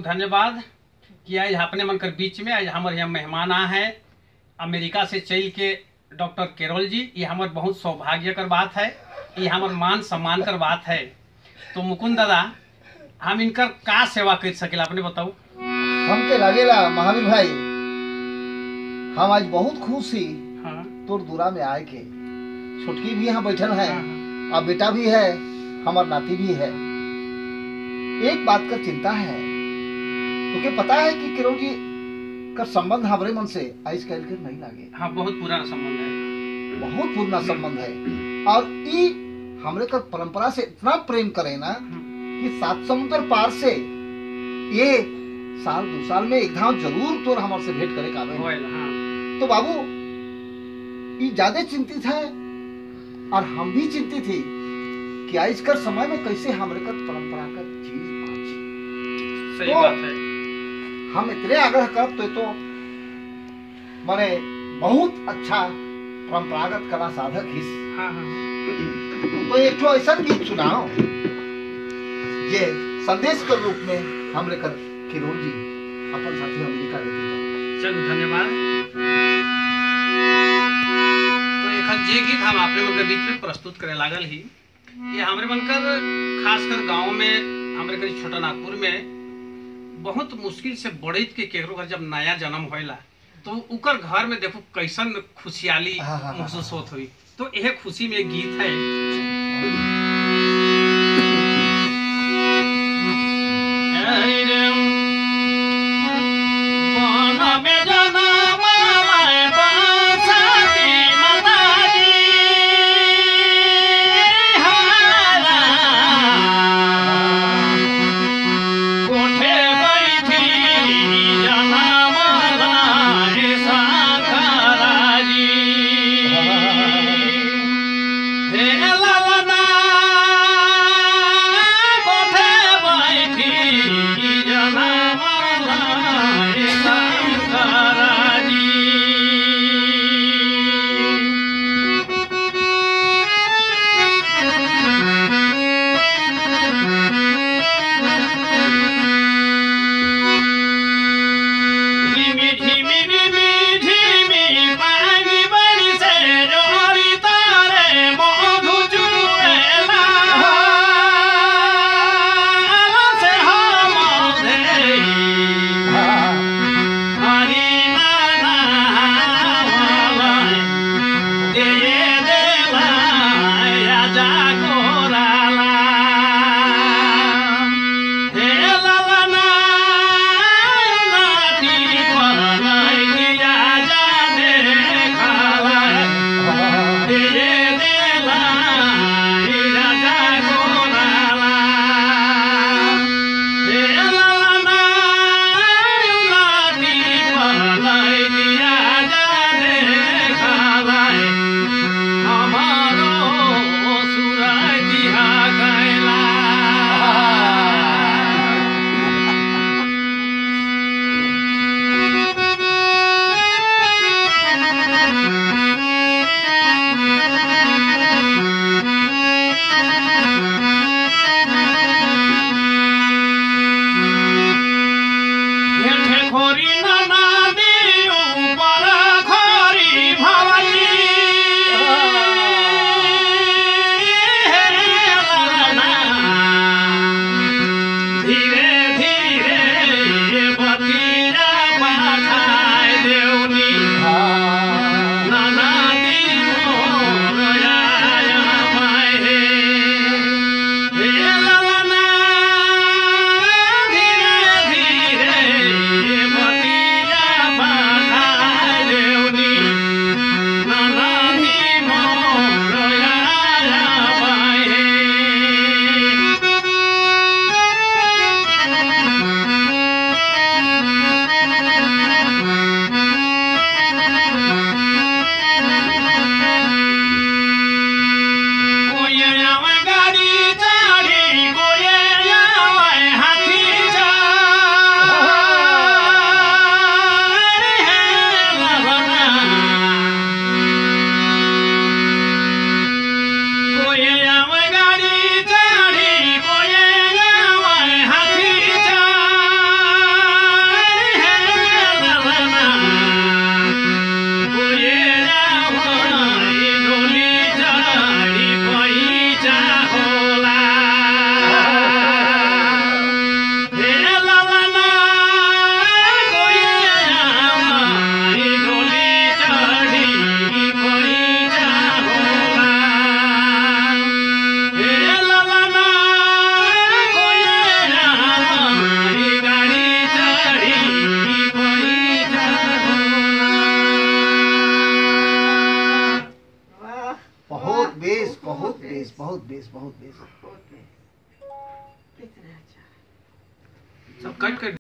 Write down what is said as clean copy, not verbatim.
धन्यवाद कि आज अपने मन कर बीच में आज हमारे यहाँ मेहमान आ हैं अमेरिका से चल के डॉक्टर केरोल जी। ये हमारे बहुत सौभाग्य कर बात है, ये हमारे मान सम्मान कर बात है। तो मुकुंद दादा हम इनकर का सेवा कर सकेला अपने बताओ। हमके लगेला महावीर भाई हम आज बहुत खुश ही हाँ तोर दूरा में आए के। छोटकी भी यहाँ बैठल है हाँ, और बेटा भी है, हमार नाती भी है। एक बात का चिंता है, तुके पता है कि किरोल जी का संबंध हमारे मन से आज कल के नहीं लागे। हाँ बहुत पुराना संबंध है, बहुत पुराना संबंध है और ई हमरे का परंपरा से इतना प्रेम करे ना कि 7 समुद्र पार से ये साल 2 साल में एक धाम जरूर तोर हमारे से भेंट करे काबे। हाँ। तो बाबू ये ज्यादा चिंतित है और हम भी चिंतित थी कि आज कर समय में कैसे हमारे का परंपरा का चीज बाँची। सही तो बात है। हम इतने आग्रह करते तो माने बहुत अच्छा परंपरागत कला साधक ही। हाँ हाँ तो एक ठो ऐसा गीत सुनाओ ये संदेश के रूप में हमरे कर किरोल जी अपन साथी अमेरिका लेके जाओ। चलो धन्यवाद। तो एक जे गीत हम आपने मन के बीच में प्रस्तुत करे लागल ही, ये हमरे मन कर खासकर गांव में हमरे कर छोटा नागपुर में बहुत मुश्किल से बढ़ित के केकरो घर जब नया जन्म होइला तो उकर घर में देखो कैसन खुशहाली महसूस होत हुई। तो यह खुशी में एक गीत है। La la la बेस बहुत बेस बहुत बेस बहुत बेस। कितना अच्छा। सब कट कर